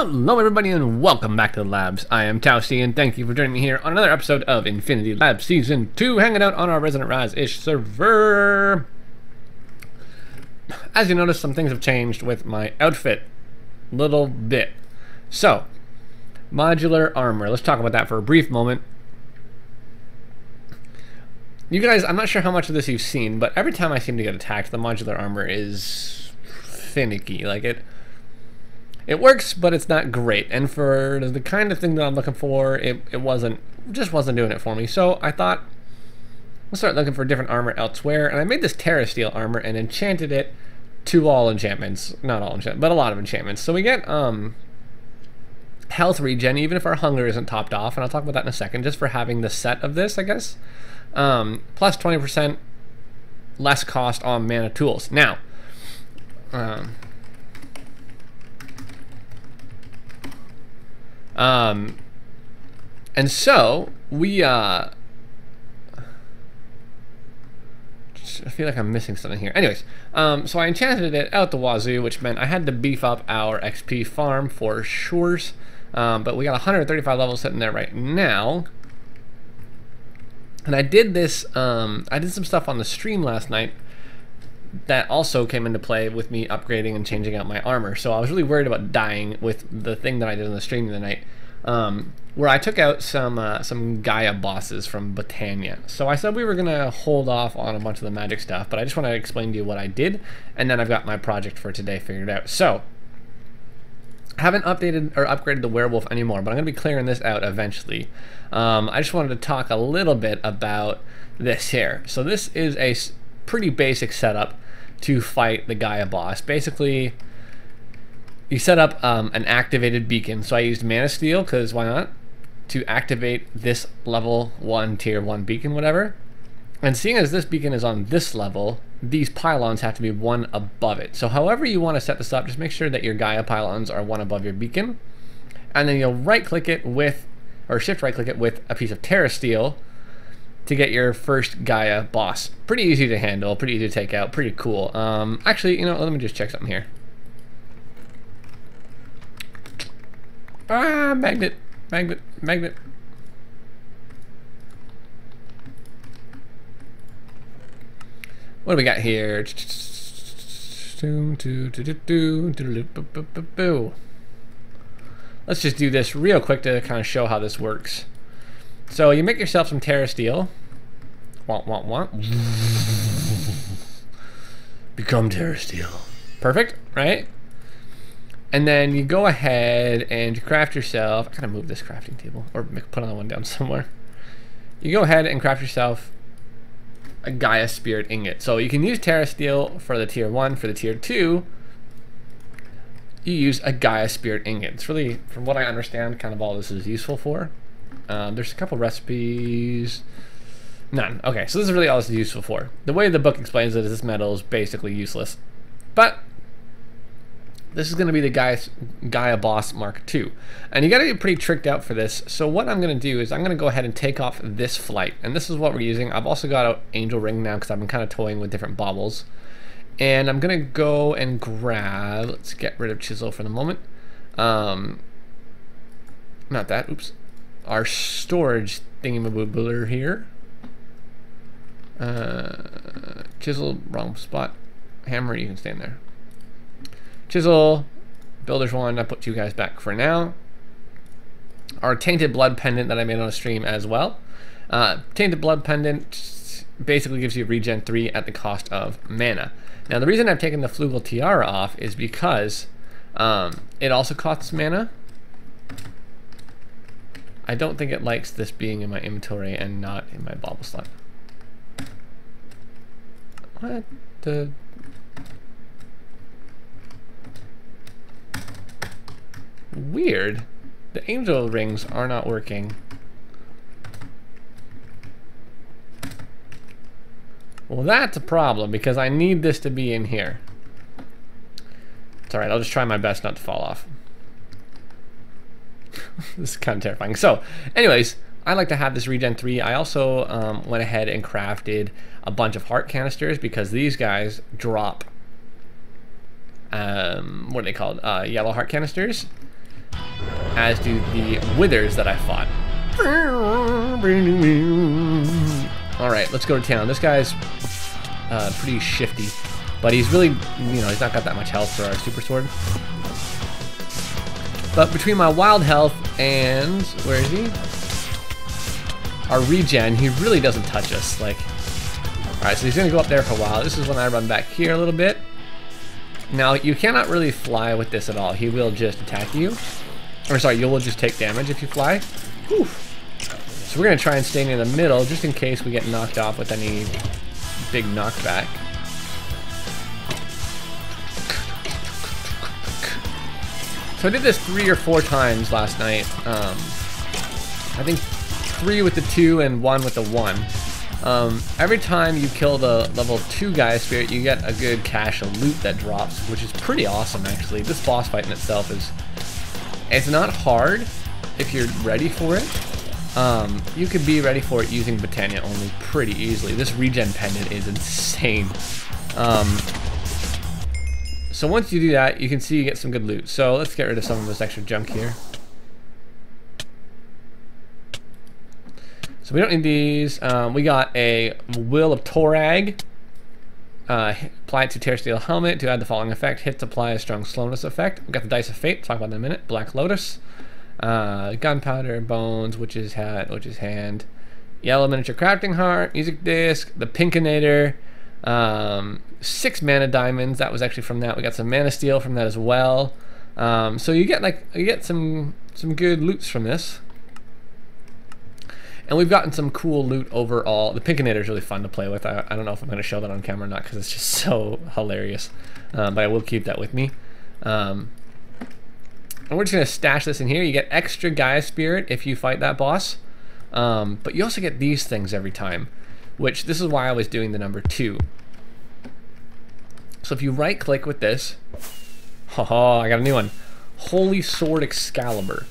Hello everybody and welcome back to the labs. I am Towsty and thank you for joining me here on another episode of Infinity Labs Season 2, hanging out on our Resident Raz-ish server. As you notice, some things have changed with my outfit. Little bit. So, modular armor. Let's talk about that for a brief moment. You guys, I'm not sure how much of this you've seen, but every time I seem to get attacked, the modular armor is finicky. Like it works, but it's not great. And for the kind of thing that I'm looking for, it just wasn't doing it for me. So I thought, let's start looking for different armor elsewhere. And I made this Terra Steel armor and enchanted it to all enchantments. Not all enchantments, but a lot of enchantments. So we get health regen, even if our hunger isn't topped off. And I'll talk about that in a second, just for having the set of this, I guess. Plus 20% less cost on mana tools. Now, and so we I feel like I'm missing something here. Anyways, so I enchanted it out the wazoo, which meant I had to beef up our XP farm for sure. But we got 135 levels sitting there right now. And I did this, I did some stuff on the stream last night that also came into play with me upgrading and changing out my armor. So I was really worried about dying with the thing that I did in the stream the other night, where I took out some Gaia bosses from Botania. So I said we were gonna hold off on a bunch of the magic stuff, but I just want to explain to you what I did, and then I've got my project for today figured out. So I haven't updated or upgraded the werewolf anymore, but I'm gonna be clearing this out eventually. I just wanted to talk a little bit about this here. So this is a pretty basic setup to fight the Gaia boss. Basically, you set up an activated beacon. So I used Mana Steel, because why not, to activate this level 1, tier 1 beacon, whatever. And seeing as this beacon is on this level, these pylons have to be one above it. So however you want to set this up, just make sure that your Gaia pylons are one above your beacon. And then you'll right click it with, or shift right click it with a piece of Terra Steel to get your first Gaia boss. Pretty easy to handle, pretty easy to take out, pretty cool. Actually, you know, let me just check something here. Ah, magnet. What do we got here? Let's just do this real quick to kind of show how this works. So you make yourself some Terra Steel. Become Terra Steel. Perfect, right? And then you go ahead and you craft yourself. I gotta move this crafting table or put another one down somewhere. You go ahead and craft yourself a Gaia Spirit Ingot. So you can use Terra Steel for the tier 1. For the tier 2, you use a Gaia Spirit Ingot. It's really, from what I understand, kind of all this is useful for. There's a couple recipes. None. Okay, so this is really all this is useful for. The way the book explains it is this metal is basically useless. But this is going to be the Gaia Boss Mark II. And you got to get pretty tricked out for this. So what I'm going to do is I'm going to go ahead and take off this flight. And this is what we're using. I've also got an Angel Ring now because I've been kind of toying with different baubles. And I'm going to go and grab, let's get rid of Chisel for the moment. Not that, oops. Our storage thingamaboober here. Chisel, wrong spot. Hammer, you can stand there. Chisel, Builder's Wand, I put you guys back for now. Our Tainted Blood Pendant that I made on a stream as well. Tainted Blood Pendant basically gives you regen 3 at the cost of mana. Now the reason I've taken the Flugel Tiara off is because it also costs mana. I don't think it likes this being in my inventory and not in my bauble slot. What the... Weird. The angel rings are not working. Well, that's a problem because I need this to be in here. It's alright, I'll just try my best not to fall off. This is kind of terrifying. So, anyways, I like to have this regen 3. I also went ahead and crafted a bunch of heart canisters because these guys drop what are they called? Yellow heart canisters. as do the withers that I fought. Alright, let's go to town. This guy's pretty shifty, but he's really, you know, he's not got that much health for our super sword. But between my wild health and, where is he? Our regen, he really doesn't touch us. Like, alright, so he's gonna go up there for a while. This is when I run back here a little bit. Now, you cannot really fly with this at all. He will just attack you. Or sorry, you will just take damage if you fly. Whew. So we're gonna try and stay in the middle just in case we get knocked off with any big knockback. So I did this 3 or 4 times last night. I think 3 with the 2 and 1 with the 1. Every time you kill the level 2 Gaia Spirit, you get a good cache of loot that drops, which is pretty awesome actually. This boss fight in itself is, it's not hard if you're ready for it. You could be ready for it using Botania only pretty easily. This regen pendant is insane. So once you do that, you can see you get some good loot. So let's get rid of some of this extra junk here. So we don't need these. We got a Will of Torag. Apply it to Tear Steel Helmet to add the following effect. Hits apply a strong slowness effect. We got the Dice of Fate. Talk about that in a minute. Black Lotus. Gunpowder, Bones, Witch's Hat, Witch's Hand. Yellow Miniature Crafting Heart. Music Disc. The Pinkinator. 6 mana diamonds. That was actually from that. We got some mana steel from that as well. So you get some good loots from this. And we've gotten some cool loot overall. The Pinkinator is really fun to play with. I don't know if I'm going to show that on camera or not because it's just so hilarious. But I will keep that with me. And we're just going to stash this in here. You get extra Gaia Spirit if you fight that boss. But you also get these things every time, which this is why I was doing the number 2. So if you right click with this, I got a new one. Holy Sword Excalibur.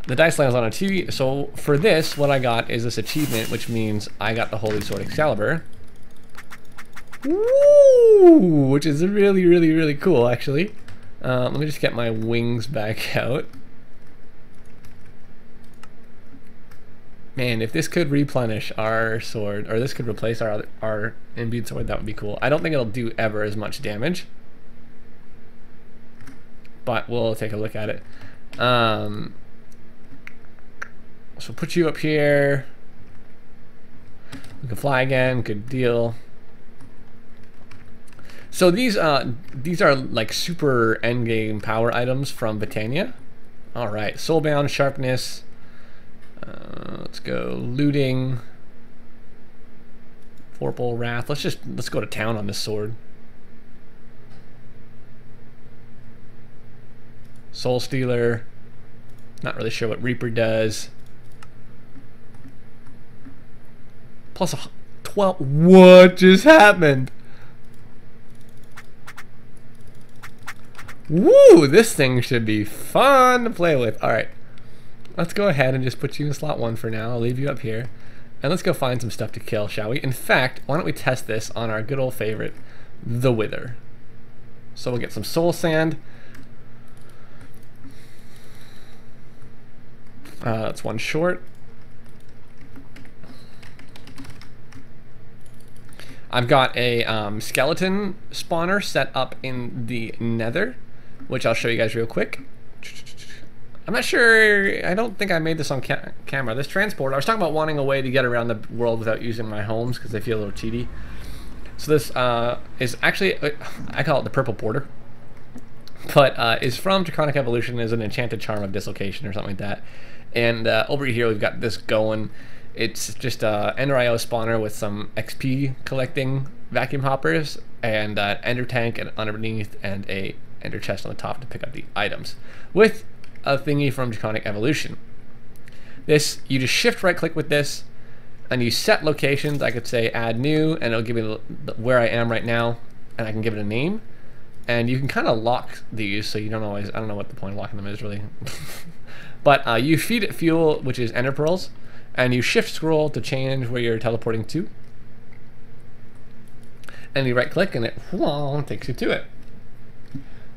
The dice lands on a 2. So for this, what I got is this achievement, which means I got the Holy Sword Excalibur. Woo! Which is really, really, really cool, actually. Let me just get my wings back out. Man, if this could replenish our sword, or this could replace our imbued sword, that would be cool. I don't think it'll do ever as much damage, but we'll take a look at it. So put you up here. We can fly again. Good deal. So these are like super endgame power items from Botania. All right, Soulbound, Sharpness. Let's go looting. Vorpal, Wrath. Let's go to town on this sword. Soul Stealer. Not really sure what Reaper does. Plus 12. What just happened? Woo! This thing should be fun to play with. All right. Let's go ahead and just put you in slot 1 for now. I'll leave you up here. And let's go find some stuff to kill, shall we? In fact, why don't we test this on our good old favorite, the Wither. So we'll get some soul sand. That's 1 short. I've got a skeleton spawner set up in the nether, which I'll show you guys real quick. I'm not sure, I don't think I made this on camera. This transport, I was talking about wanting a way to get around the world without using my homes because they feel a little cheaty. So this is actually, I call it the purple porter, but is from Draconic Evolution, is an enchanted charm of dislocation or something like that. And over here we've got this going. It's just a Ender IO spawner with some XP collecting vacuum hoppers and an Ender tank and underneath and a Ender chest on the top to pick up the items. With a thingy from Draconic Evolution. This, you just shift right click with this and you set locations. I could say add new and it'll give me where I am right now and I can give it a name. And you can kind of lock these so you don't always, I don't know what the point of locking them is really. But you feed it fuel, which is Ender Pearls, and you shift scroll to change where you're teleporting to. And you right click and it takes you to it.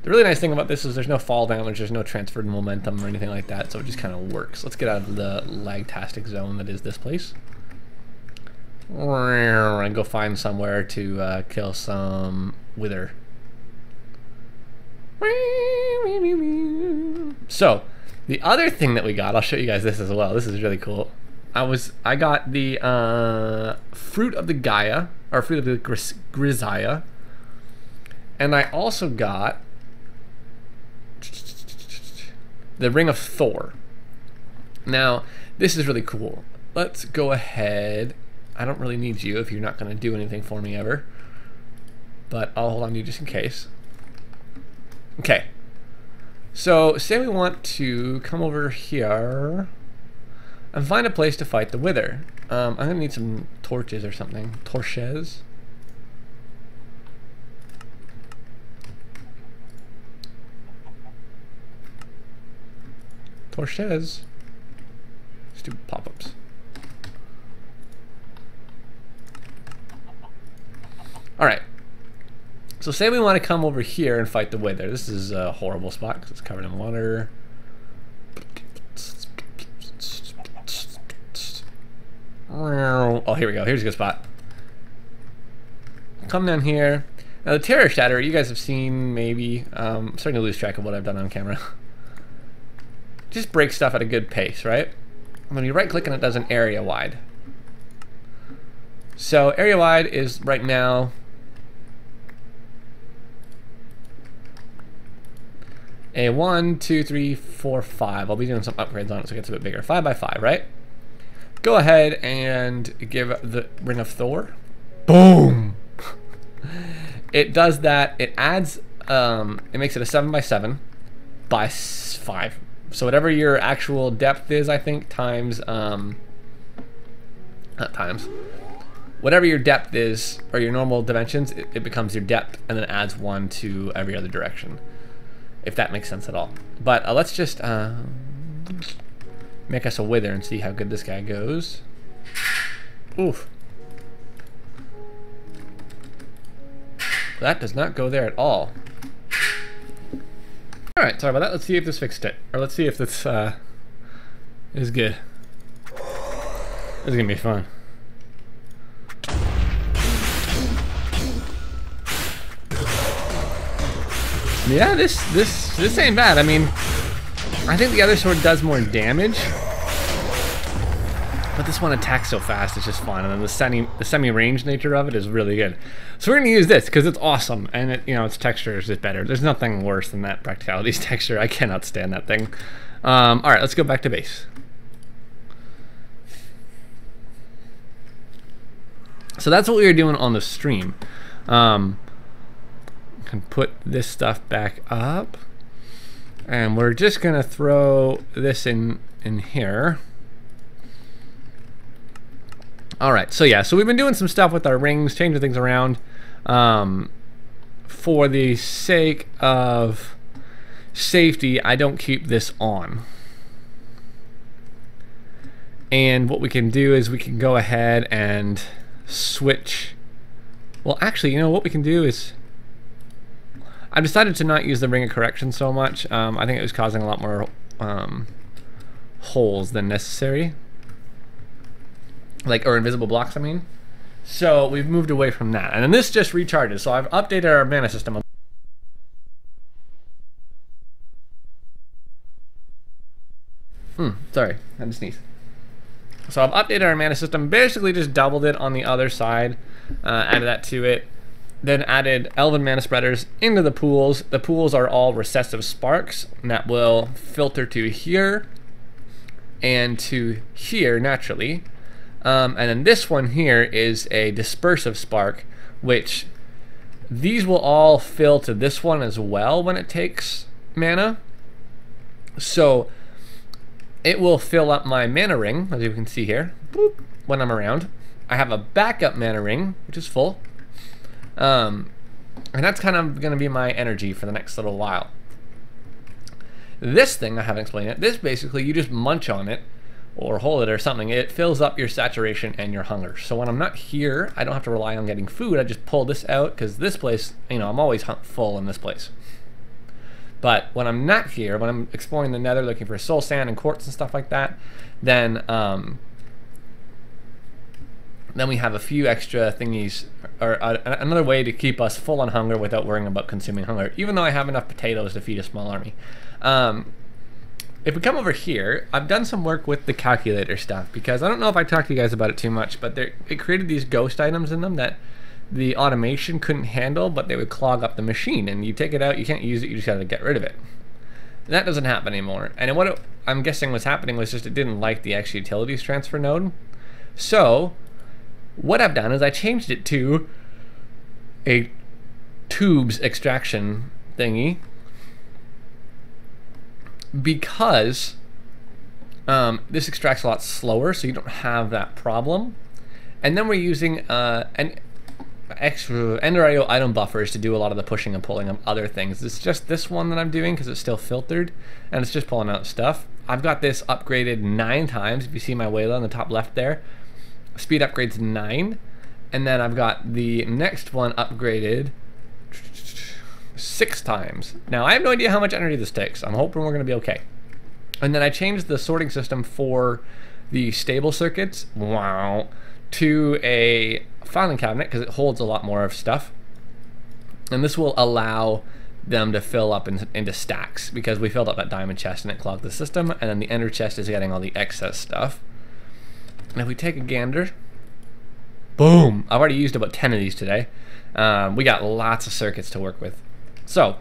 The really nice thing about this is there's no fall damage, there's no transferred momentum or anything like that, so it just kind of works. Let's get out of the lag-tastic zone that is this place. And go find somewhere to kill some wither. So, the other thing that we got, I'll show you guys this as well. This is really cool. I got the fruit of the Gaia, or fruit of the Grisaia, and I also got the Ring of Thor. Now, this is really cool. Let's go ahead. I don't really need you if you're not going to do anything for me ever, but I'll hold on to you just in case. Okay. So, say we want to come over here and find a place to fight the wither. I'm going to need some torches or something. Torches. Torches. Stupid pop-ups. Alright. So say we want to come over here and fight the wither. This is a horrible spot because it's covered in water. Oh, here we go. Here's a good spot. Come down here. Now the Terror Shatter, you guys have seen maybe. I'm starting to lose track of what I've done on camera. Just break stuff at a good pace, right? When you right click and it does an area wide. So area wide is right now a 1, 2, 3, 4, 5. I'll be doing some upgrades on it so it gets a bit bigger. 5 by 5, right? Go ahead and give the Ring of Thor. Boom! It does that. It adds, it makes it a 7 by 7 by 5. So whatever your actual depth is, I think, times, not times, whatever your depth is, or your normal dimensions, it becomes your depth, and then adds 1 to every other direction. If that makes sense at all. But let's just make us a wither and see how good this guy goes. Oof. That does not go there at all. Alright, sorry about that. Let's see if this fixed it. Or let's see if this is good. This is gonna be fun. Yeah, this ain't bad. I mean, I think the other sword does more damage, but this one attacks so fast, it's just fun. And then the semi-range nature of it is really good. So we're gonna use this because it's awesome, and it, you know, its texture is just better. There's nothing worse than that Practicality's texture. I cannot stand that thing. All right, let's go back to base. So that's what we were doing on the stream. Can put this stuff back up, and we're just gonna throw this in here. All right, so yeah, so we've been doing some stuff with our rings, changing things around for the sake of safety. I don't keep this on, and what we can do is we can go ahead and switch. Well, actually, you know what we can do is I've decided to not use the Ring of Correction so much. I think it was causing a lot more holes than necessary. Like, or invisible blocks, I mean. So we've moved away from that. And then this just recharges. So I've updated our mana system. Sorry, I had to sneeze. So I've updated our mana system, basically just doubled it on the other side, added that to it. Then added Elven Mana Spreaders into the pools. The pools are all recessive sparks, and that will filter to here and to here naturally. And then this one here is a dispersive spark, which these will all fill to this one as well when it takes mana. So it will fill up my mana ring, as you can see here, boop, when I'm around. I have a backup mana ring, which is full. And that's kind of going to be my energy for the next little while. This thing, I haven't explained it. This basically, you just munch on it or hold it or something. It fills up your saturation and your hunger. So when I'm not here, I don't have to rely on getting food. I just pull this out because this place, you know, I'm always full in this place. But when I'm not here, when I'm exploring the nether looking for soul sand and quartz and stuff like that, then we have a few extra thingies, or another way to keep us full on hunger without worrying about consuming hunger, even though I have enough potatoes to feed a small army. If we come over here, I've done some work with the calculator stuff, because I don't know if I talked to you guys about it too much, but it created these ghost items in them that the automation couldn't handle, but they would clog up the machine, and you take it out, you can't use it, you just gotta get rid of it. That doesn't happen anymore, and what I'm guessing was happening was just it didn't like the X utilities transfer node. So what I've done is I changed it to a tubes extraction thingy, because this extracts a lot slower, so you don't have that problem. And then we're using an extra Ender.io item buffers to do a lot of the pushing and pulling of other things. It's just this one that I'm doing because it's still filtered and it's just pulling out stuff. I've got this upgraded 9 times. If you see my Wayla on the top left there, speed upgrades 9, and then I've got the next one upgraded 6 times. Now I have no idea how much energy this takes. I'm hoping we're going to be okay. And then I changed the sorting system for the stable circuits, wow, to a filing cabinet because it holds a lot more of stuff, and this will allow them to fill up into stacks, because we filled up that diamond chest and it clogged the system, and then the ender chest is getting all the excess stuff. And if we take a gander, boom, I've already used about 10 of these today. We got lots of circuits to work with. So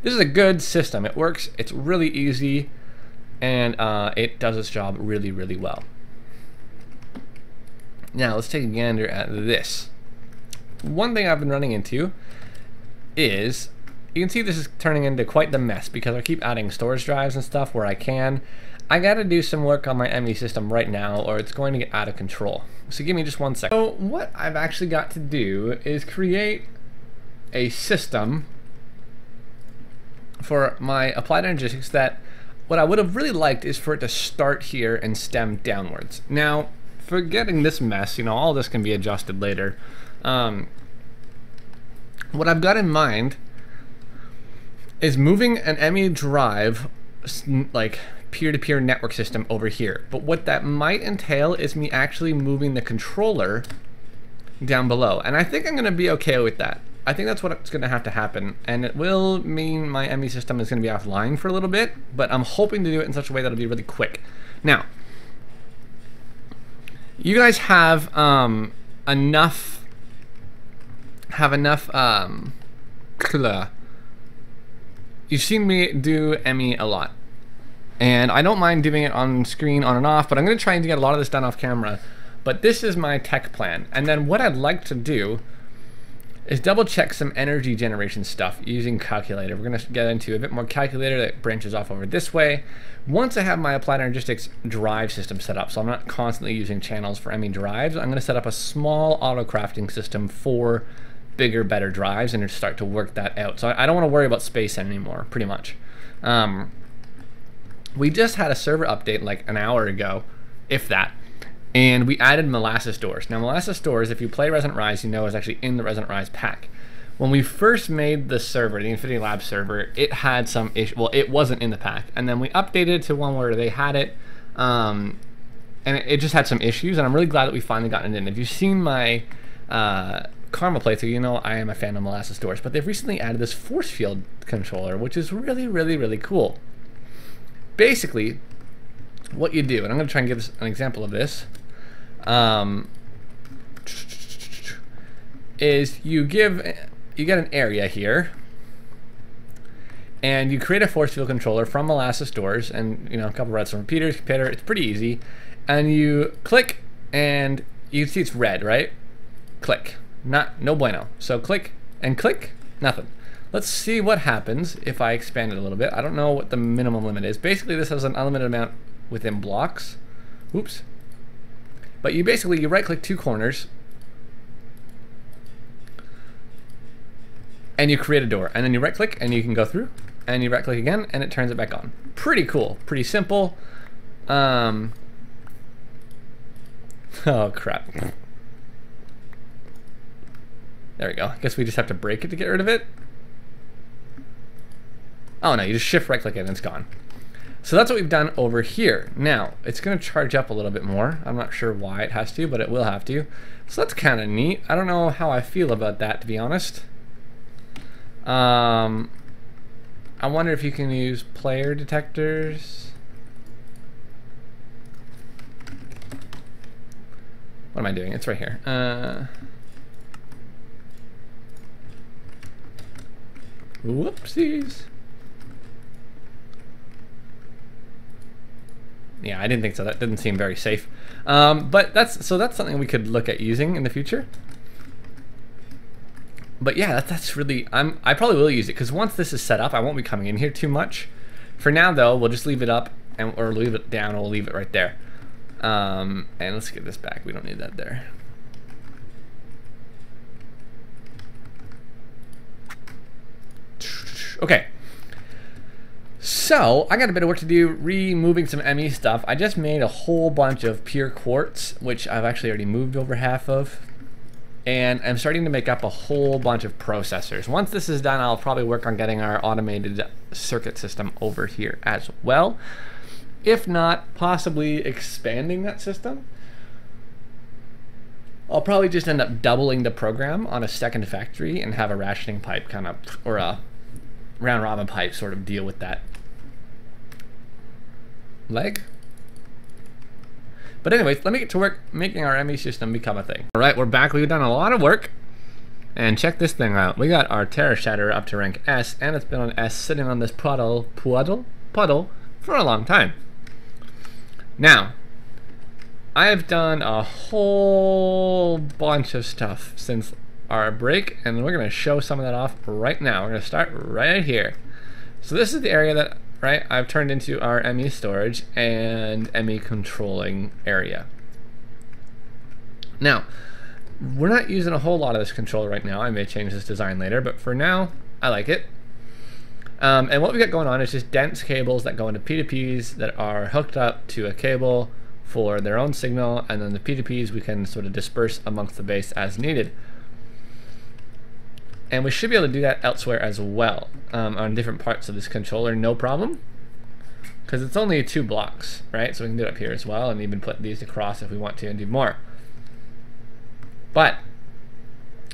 this is a good system. It works, it's really easy, and it does its job really, really well. Now let's take a gander at this. One thing I've been running into is, you can see this is turning into quite the mess because I keep adding storage drives and stuff where I can. I gotta do some work on my ME system right now or it's going to get out of control. So give me just 1 second. So what I've actually got to do is create a system for my applied energistics that what I would have really liked is for it to start here and stem downwards. Now, for getting this mess, you know, all this can be adjusted later. What I've got in mind is moving an ME drive, like peer-to-peer network system over here. But what that might entail is me actually moving the controller down below. And I think I'm going to be okay with that. I think that's what's going to have to happen. And it will mean my ME system is going to be offline for a little bit, but I'm hoping to do it in such a way that'll be really quick. Now, you guys have enough you've seen me do ME a lot, and I don't mind doing it on screen on and off, but I'm going to try and get a lot of this done off camera. But this is my tech plan, and then what I'd like to do is double check some energy generation stuff using calculator. We're going to get into a bit more calculator that branches off over this way. Once I have my applied energistics drive system set up, so I'm not constantly using channels for ME drives, I'm going to set up a small auto crafting system for bigger, better drives and start to work that out. So I don't want to worry about space anymore, pretty much. We just had a server update like an hour ago, if that, and we added molasses doors. Now molasses doors, if you play Resident Rise, you know is actually in the Resident Rise pack. When we first made the server, the InfinityLabs server, it had some issue. Well, it wasn't in the pack, and then we updated it to one where they had it, and it just had some issues. And I'm really glad that we finally gotten it in. If you've seen my Karma playthrough, you know I am a fan of molasses doors. But they've recently added this force field controller, which is really, really, really cool. Basically, what you do, and I'm going to try and give us an example of this, is you get an area here, and you create a force field controller from molasses doors, and you know, a couple redstone repeaters, computer. It's pretty easy, and you click, and you can see it's red, right? Click, no bueno. So click and click, nothing. Let's see what happens if I expand it a little bit. I don't know what the minimum limit is. Basically, this has an unlimited amount within blocks. Oops. But you basically, you right-click 2 corners, and you create a door. And then you right-click, and you can go through, and you right-click again, and it turns it back on. Pretty cool. Pretty simple. Oh, crap. There we go. I guess we just have to break it to get rid of it. Oh no, you just shift right click it and it's gone. So that's what we've done over here. Now, it's gonna charge up a little bit more. I'm not sure why it has to, but it will have to. So that's kind of neat. I don't know how I feel about that, to be honest. I wonder if you can use player detectors. What am I doing? It's right here. Whoopsies. Yeah, I didn't think so. That didn't seem very safe. But that's something we could look at using in the future. But yeah, that's really, I probably will use it because once this is set up, I won't be coming in here too much. For now though, we'll just leave it up or leave it down, or we'll leave it right there. And let's get this back. We don't need that there. Okay. So, I got a bit of work to do removing some ME stuff. I just made a whole bunch of pure quartz, which I've actually already moved over half of. And I'm starting to make up a whole bunch of processors. Once this is done, I'll probably work on getting our automated circuit system over here as well. If not, possibly expanding that system. I'll probably just end up doubling the program on a second factory and have a rationing pipe kind of, or a round robin pipe sort of deal with that leg. But anyways, let me get to work making our ME system become a thing. All right, we're back. We've done a lot of work. And check this thing out. We got our Terra Shatter up to rank S, and it's been on S sitting on this puddle for a long time. Now, I've done a whole bunch of stuff since our break, and we're going to show some of that off right now. We're going to start right here. So this is the area that I've turned into our ME storage and ME controlling area. Now, we're not using a whole lot of this controller right now. I may change this design later, but for now, I like it. And what we got going on is just dense cables that go into P2Ps that are hooked up to a cable for their own signal, and then the P2Ps we can sort of disperse amongst the base as needed. And we should be able to do that elsewhere as well, on different parts of this controller, no problem. Because it's only 2 blocks, right? So we can do it up here as well, and even put these across if we want to and do more. But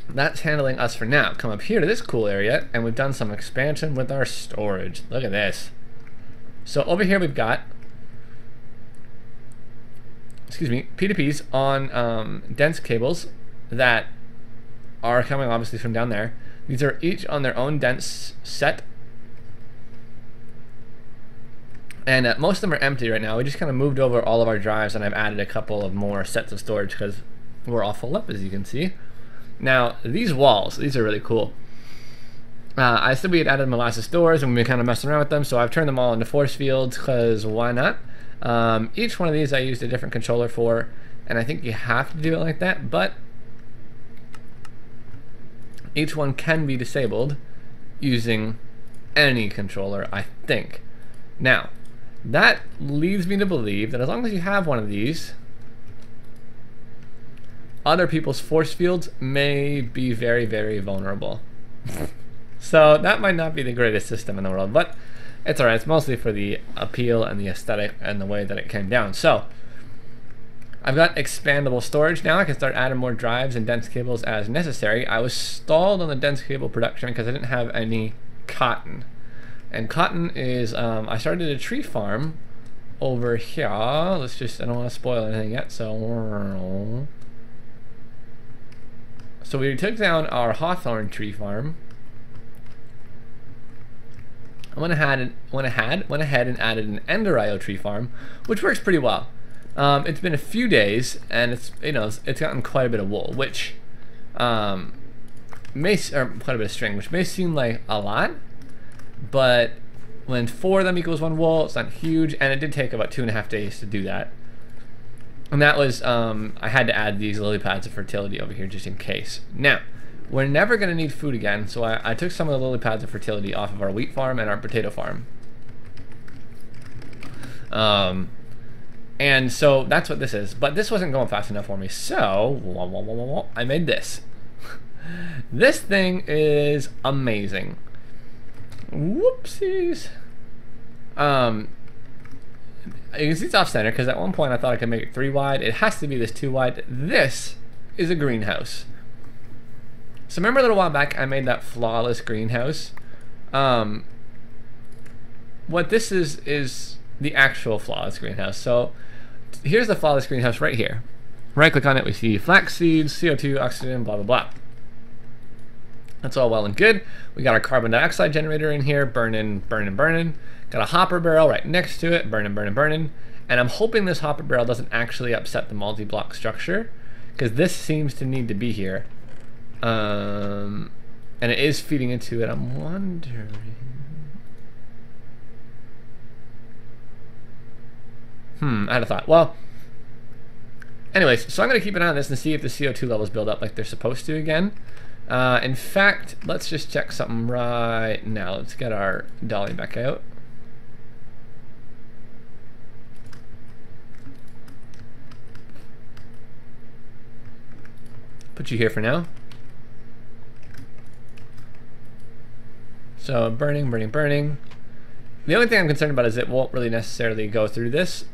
that's handling us for now. Come up here to this cool area, and we've done some expansion with our storage. Look at this. So over here we've got, P2Ps on dense cables that are coming obviously from down there. These are each on their own dense set. And most of them are empty right now. We just kind of moved over all of our drives, and I've added a couple of more sets of storage because we're all full up, as you can see. Now, these walls, these are really cool. I said we had added molasses doors, and we've been kind of messing around with them, so I've turned them all into force fields because why not? Each one of these I used a different controller for, and I think you have to do it like that, but each one can be disabled using any controller, I think. Now, that leads me to believe that as long as you have one of these, other people's force fields may be very, very vulnerable. So that might not be the greatest system in the world, but it's alright. It's mostly for the appeal and the aesthetic and the way that it came down. So I've got expandable storage now. I can start adding more drives and dense cables as necessary. I was stalled on the dense cable production because I didn't have any cotton. And cotton is, I started a tree farm over here. Let's just, I don't want to spoil anything yet, so we took down our hawthorn tree farm. I went ahead and added an Enderio tree farm, which works pretty well. It's been a few days, and it's gotten quite a bit of wool, which quite a bit of string, which may seem like a lot, but when 4 of them equals 1 wool, it's not huge, and it did take about 2.5 days to do that. And that was, I had to add these lily pads of fertility over here just in case. Now, we're never going to need food again, so I took some of the lily pads of fertility off of our wheat farm and our potato farm. And so that's what this is. But this wasn't going fast enough for me, so I made this. This thing is amazing. Whoopsies. You can see it's off center because at one point I thought I could make it 3 wide. It has to be this 2 wide. This is a greenhouse. So remember a little while back I made that flawless greenhouse? What this is the actual flawless greenhouse. So here's the flawless greenhouse right here. Right click on it, we see flax seeds, CO2, oxygen, blah, blah, blah. That's all well and good. We got our carbon dioxide generator in here, burning, burning, burning. Got a hopper barrel right next to it, burning, burning, burning. And I'm hoping this hopper barrel doesn't actually upset the multi-block structure, because this seems to need to be here. And it is feeding into it. I'm wondering. I had a thought. Well, anyways, so I'm going to keep an eye on this and see if the CO2 levels build up like they're supposed to again. In fact, let's just check something right now. Let's get our dolly back out. Put you here for now. So burning, burning, burning. The only thing I'm concerned about is it won't really necessarily go through this.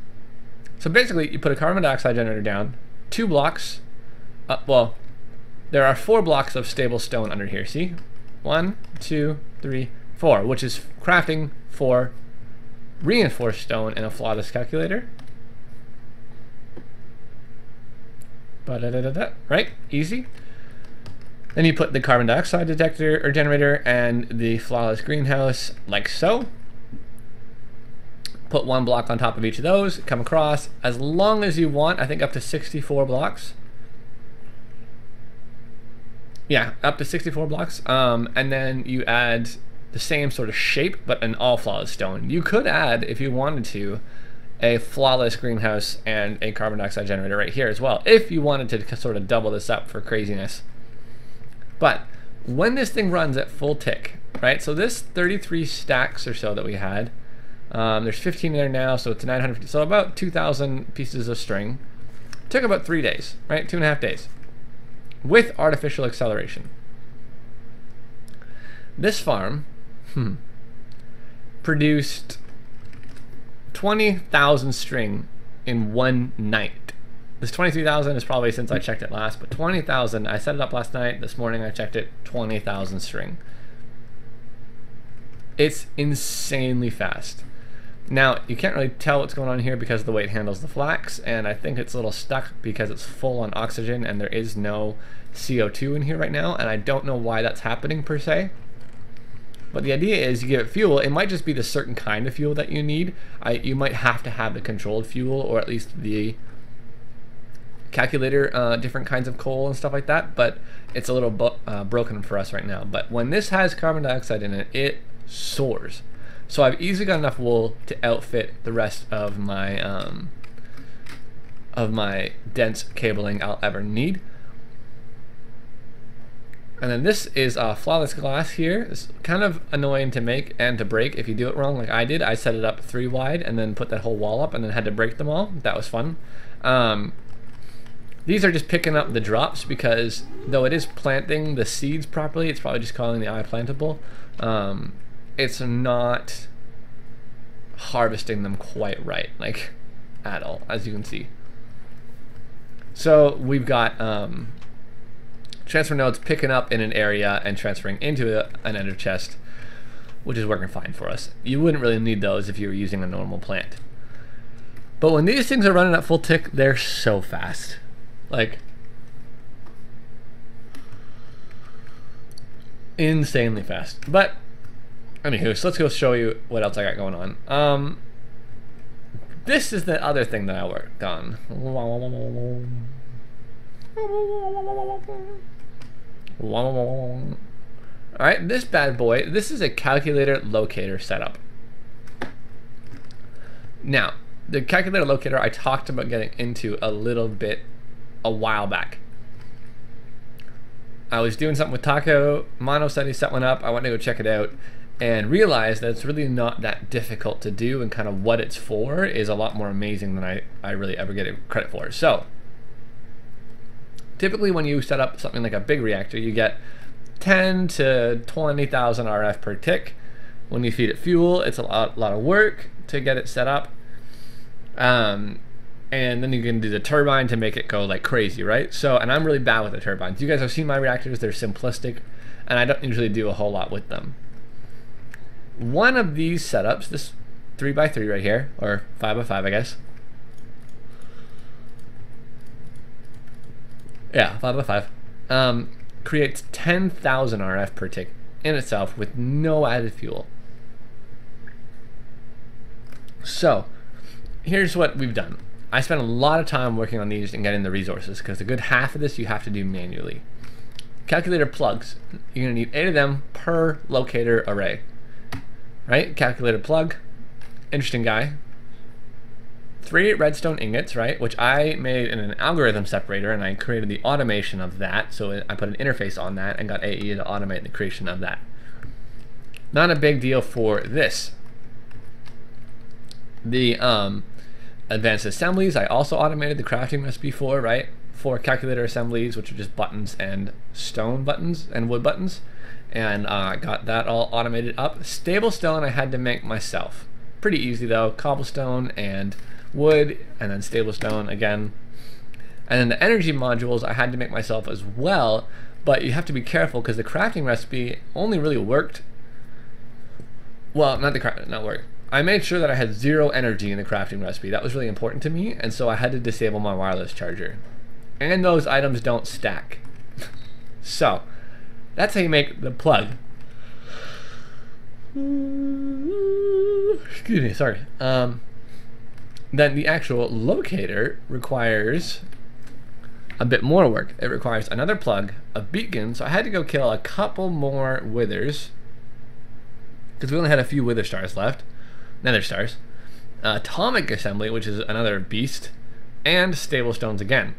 So basically, you put a carbon dioxide generator down, 2 blocks. Well, there are 4 blocks of stable stone under here. See? 1, 2, 3, 4, which is crafting for reinforced stone in a flawless calculator. Right? Easy. Then you put the carbon dioxide detector or generator and the flawless greenhouse like so. Put 1 block on top of each of those, come across as long as you want, I think up to 64 blocks. Yeah, up to 64 blocks. And then you add the same sort of shape, but an all flawless stone. You could add, if you wanted to, a flawless greenhouse and a carbon dioxide generator right here as well, if you wanted to sort of double this up for craziness. But when this thing runs at full tick, right? So this 33 stacks or so that we had, there's 15 there now, so it's 950, so about 2,000 pieces of string. Took about 3 days, right? 2.5 days. With artificial acceleration. This farm produced 20,000 string in 1 night. This 23,000 is probably since I checked it last, but 20,000, I set it up last night, this morning I checked it, 20,000 string. It's insanely fast. Now, you can't really tell what's going on here because of the way it handles the flax, and I think it's a little stuck because it's full on oxygen and there is no CO2 in here right now, and I don't know why that's happening per se. But the idea is you give it fuel. It might just be the certain kind of fuel that you need. You might have to have the controlled fuel, or at least the calculator, different kinds of coal and stuff like that, but it's a little broken for us right now. But when this has carbon dioxide in it, it soars. So I've easily got enough wool to outfit the rest of my dense cabling I'll ever need. And then this is flawless glass here. It's kind of annoying to make and to break if you do it wrong like I did. I set it up 3 wide and then put that whole wall up and then had to break them all. That was fun. These are just picking up the drops because though it is planting the seeds properly, it's probably just calling the eye plantable. It's not harvesting them quite right, like at all, as you can see. So we've got transfer nodes picking up in an area and transferring into an ender chest, which is working fine for us. You wouldn't really need those if you were using a normal plant. But when these things are running at full tick, they're so fast. Like, insanely fast. But anywho, so let's go show you what else I got going on. This is the other thing that I worked on. Alright, this bad boy, this is a calculator locator setup. Now, the calculator locator I talked about getting into a little bit a while back. I was doing something with Taco, Mono said he set one up, I went to go check it out, and realized that it's really not that difficult to do, and kind of what it's for is a lot more amazing than I really ever get credit for. So, typically when you set up something like a big reactor, you get 10 to 20,000 RF per tick, When you feed it fuel, it's a lot of work to get it set up. And then you can do the turbine to make it go like crazy, right? So, and I'm really bad with the turbines. You guys have seen my reactors, they're simplistic, and I don't usually do a whole lot with them. One of these setups, this 3x3 right here, or 5x5 I guess. Yeah, 5x5. Creates 10,000 RF per tick in itself with no added fuel. So, here's what we've done. I spent a lot of time working on these and getting the resources because a good half of this you have to do manually. Calculator plugs. You're going to need 8 of them per locator array. Right? Calculator plug. Interesting guy. 3 redstone ingots, right? Which I made in an algorithm separator and I created the automation of that. So I put an interface on that and got AE to automate the creation of that. Not a big deal for this. The advanced assemblies, I also automated the crafting recipe for, right? 4 calculator assemblies, which are just buttons and stone buttons and wood buttons. And got that all automated up. Stable stone I had to make myself. Pretty easy though. Cobblestone and wood, and then stable stone again. And then the energy modules I had to make myself as well, but you have to be careful because the crafting recipe only really worked. Well, not work. I made sure that I had 0 energy in the crafting recipe. That was really important to me, and so I had to disable my wireless charger. And those items don't stack. So, that's how you make the plug. Excuse me, sorry. Then the actual locator requires a bit more work. It requires another plug, a beacon, so I had to go kill a couple more withers because we only had a few wither stars left. Nether stars, atomic assembly, which is another beast, and stable stones again.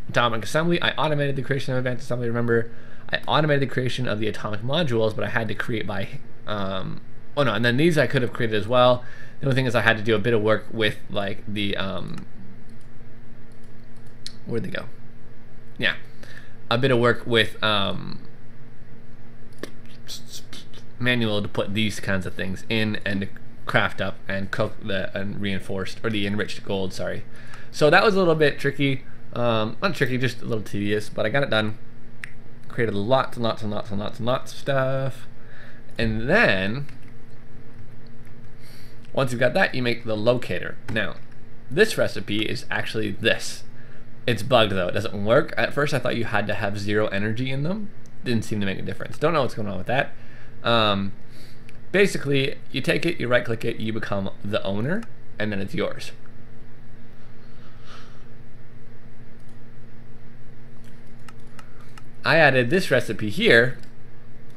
Atomic assembly, I automated the creation of advanced assembly. Remember, I automated the creation of the atomic modules, but I had to create by, oh no, and then these I could have created as well. The only thing is I had to do a bit of work with like the, where'd they go? Yeah, a bit of work with manual to put these kinds of things in and to craft up and cook the reinforced or the enriched gold, sorry. So that was a little bit tricky, not tricky, just a little tedious, but I got it done. Created lots and lots and lots and lots and lots of stuff. And then once you've got that, you make the locator. Now, this recipe is actually this. It's bugged though, it doesn't work. At first I thought you had to have 0 energy in them. Didn't seem to make a difference. Don't know what's going on with that. Basically, you take it, you right click it, you become the owner, and then it's yours. I added this recipe here,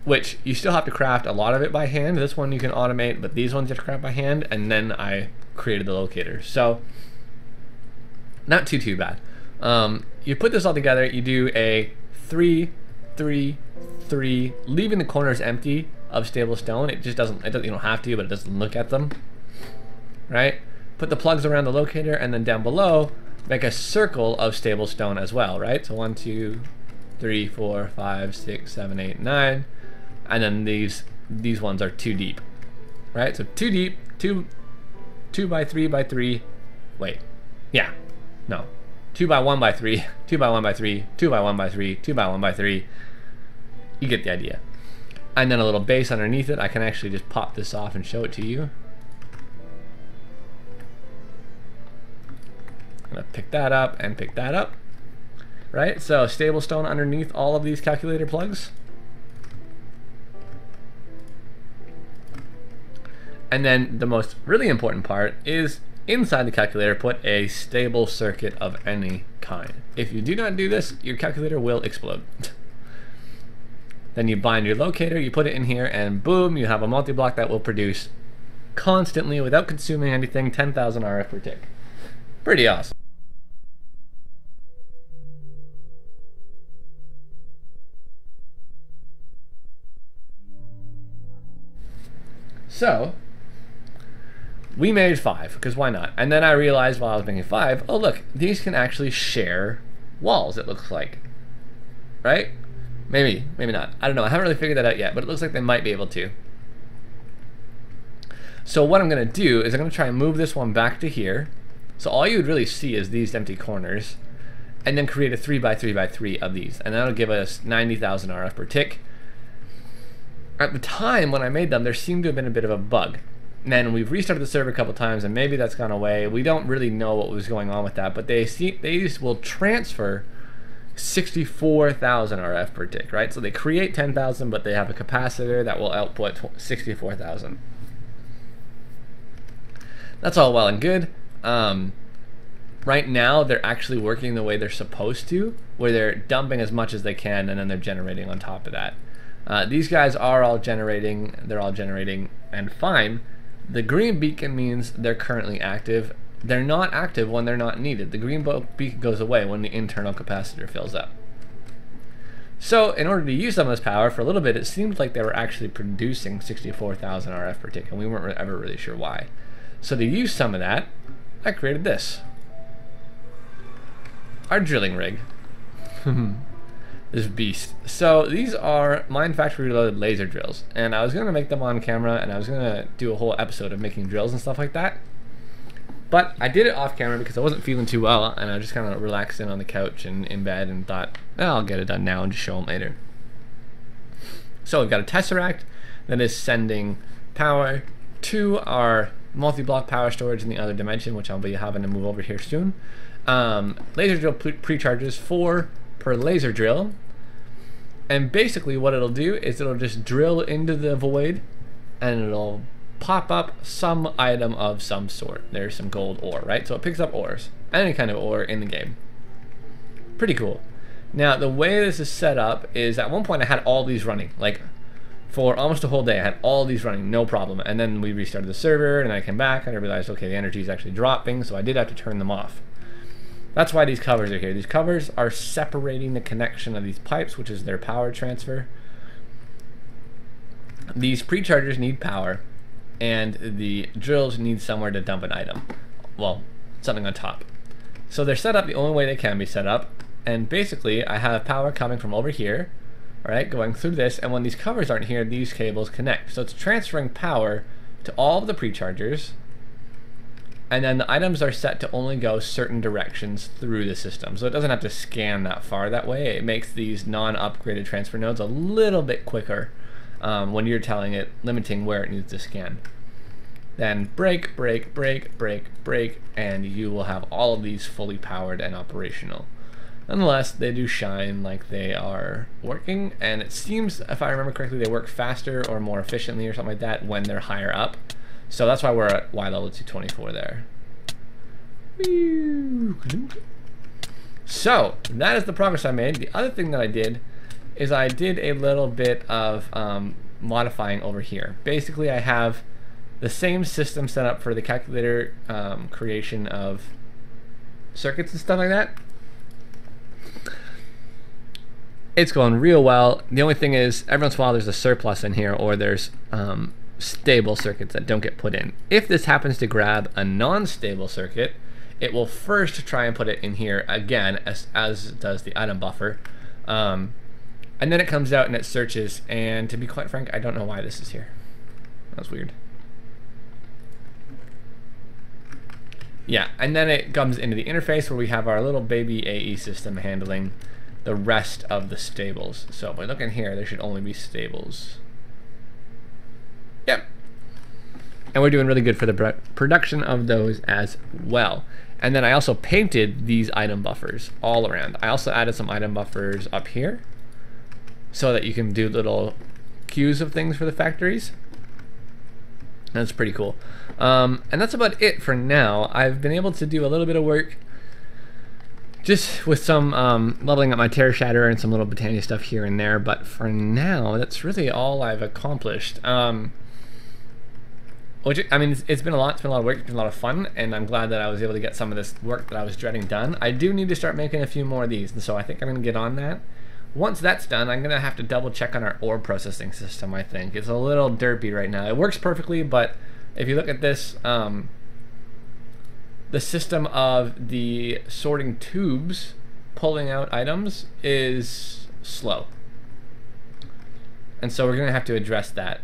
which you still have to craft a lot of it by hand. This one you can automate, but these ones you have to craft by hand, and then I created the locator. So, not too bad. You put this all together, you do a 3, 3, 3, leaving the corners empty of stable stone. It just doesn't, you don't have to, but it doesn't look at them, right? Put the plugs around the locator, and then down below, make a circle of stable stone as well, right? So 1, 2, 3, 4, 5, 6, 7, 8, 9, and then these ones are 2 deep, right? So 2 deep, 2 by 3 by 3, wait, yeah, no, 2 by 1 by 3, 2 by 1 by 3, 2 by 1 by 3, 2 by 1 by 3, you get the idea. And then a little base underneath it. I can actually just pop this off and show it to you. I'm gonna pick that up and pick that up, right? So stable stone underneath all of these calculator plugs. And then the most really important part is inside the calculator, put a stable circuit of any kind. If you do not do this, your calculator will explode. Then you bind your locator, you put it in here, and boom, you have a multi-block that will produce constantly, without consuming anything, 10,000 RF per tick. Pretty awesome. So, we made 5, because why not? And then I realized while I was making 5, oh look, these can actually share walls, it looks like. Right? Maybe, maybe not. I don't know. I haven't really figured that out yet, but it looks like they might be able to. So what I'm going to do is I'm going to try and move this one back to here. So all you would really see is these empty corners, and then create a 3x3x3 of these, and that'll give us 90,000 RF per tick. At the time when I made them, there seemed to have been a bit of a bug. And then we've restarted the server a couple times, and maybe that's gone away. We don't really know what was going on with that, but these will transfer 64,000 RF per tick, right? So they create 10,000, but they have a capacitor that will output 64,000. That's all well and good. Right now, they're actually working the way they're supposed to, where they're dumping as much as they can, and then they're generating on top of that. These guys are all generating, they're all generating, and fine. The green beacon means they're currently active. They're not active when they're not needed. The green beacon goes away when the internal capacitor fills up. So in order to use some of this power, for a little bit, it seemed like they were actually producing 64,000 RF per tick, and we weren't ever really sure why. So to use some of that, I created this. Our drilling rig. This beast. So these are mine factory loaded laser drills, and I was going to make them on camera, and I was going to do a whole episode of making drills and stuff like that, but I did it off camera because I wasn't feeling too well, and I just kind of relaxed in on the couch and in bed and thought, oh, I'll get it done now and just show them later. So we've got a tesseract that is sending power to our multi-block power storage in the other dimension, which I'll be having to move over here soon. Laser drill pre-charges 4 per laser drill, and basically what it'll do is it'll just drill into the void, and it'll pop up some item of some sort. There's some gold ore, right? So it picks up ores, any kind of ore in the game. Pretty cool. Now the way this is set up is, at one point I had all these running, like for almost a whole day I had all these running, no problem, and then we restarted the server, and I came back and I realized, okay, the energy is actually dropping, so I did have to turn them off. That's why these covers are here. These covers are separating the connection of these pipes, which is their power transfer. These pre-chargers need power, and the drills need somewhere to dump an item. Well, something on top. So they're set up the only way they can be set up, and basically I have power coming from over here, alright, going through this, and when these covers aren't here, these cables connect. So it's transferring power to all of the pre-chargers, and then the items are set to only go certain directions through the system. So it doesn't have to scan that far that way. It makes these non-upgraded transfer nodes a little bit quicker when you're telling it, limiting where it needs to scan. Then break, break, break, break, break, and you will have all of these fully powered and operational. Nonetheless, they do shine like they are working, and it seems, if I remember correctly, they work faster or more efficiently or something like that when they're higher up. So that's why we're at Y level 224 there. So that is the progress I made. The other thing that I did is I did a little bit of modifying over here. Basically, I have the same system set up for the calculator creation of circuits and stuff like that. It's going real well. The only thing is, every once in a while there's a surplus in here, or there's stable circuits that don't get put in. If this happens to grab a non-stable circuit, it will first try and put it in here again, as does the item buffer, and then it comes out and it searches, and to be quite frank, I don't know why this is here. That's weird. Yeah, and then it comes into the interface where we have our little baby AE system handling the rest of the stables. So if we look in here, there should only be stables. Yep. And we're doing really good for the production of those as well. And then I also painted these item buffers all around. I also added some item buffers up here so that you can do little queues of things for the factories. That's pretty cool. And that's about it for now. I've been able to do a little bit of work just with some leveling up my Terra Shatter and some little Botania stuff here and there, but for now, that's really all I've accomplished. Which, I mean, it's been a lot. It's been a lot of work. It's been a lot of fun, and I'm glad that I was able to get some of this work that I was dreading done. I do need to start making a few more of these, and so I think I'm going to get on that. Once that's done, I'm going to have to double check on our ore processing system, I think. It's a little derpy right now. It works perfectly, but if you look at this, the system of the sorting tubes pulling out items is slow. And so we're going to have to address that.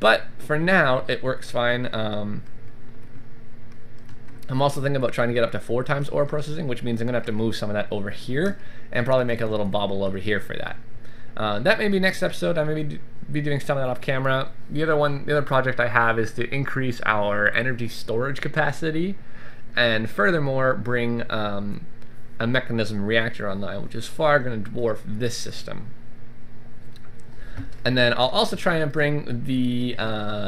But for now, it works fine. I'm also thinking about trying to get up to 4 times ore processing, which means I'm gonna have to move some of that over here and probably make a little bobble over here for that. That may be next episode. I may be doing some of that off camera. The other project I have is to increase our energy storage capacity, and furthermore bring a mechanism reactor online, which is far going to dwarf this system. And then I'll also try and bring the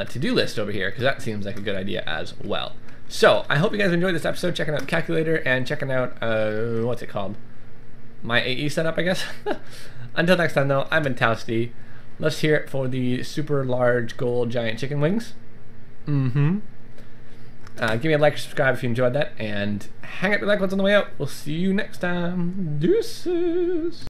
to-do list over here, because that seems like a good idea as well. So I hope you guys enjoyed this episode, checking out the calculator and checking out, what's it called? My AE setup, I guess. Until next time, though, I've been Towsty. Let's hear it for the super large gold giant chicken wings. Give me a like or subscribe if you enjoyed that, and hang up your like buttons on the way out. We'll see you next time. Deuces.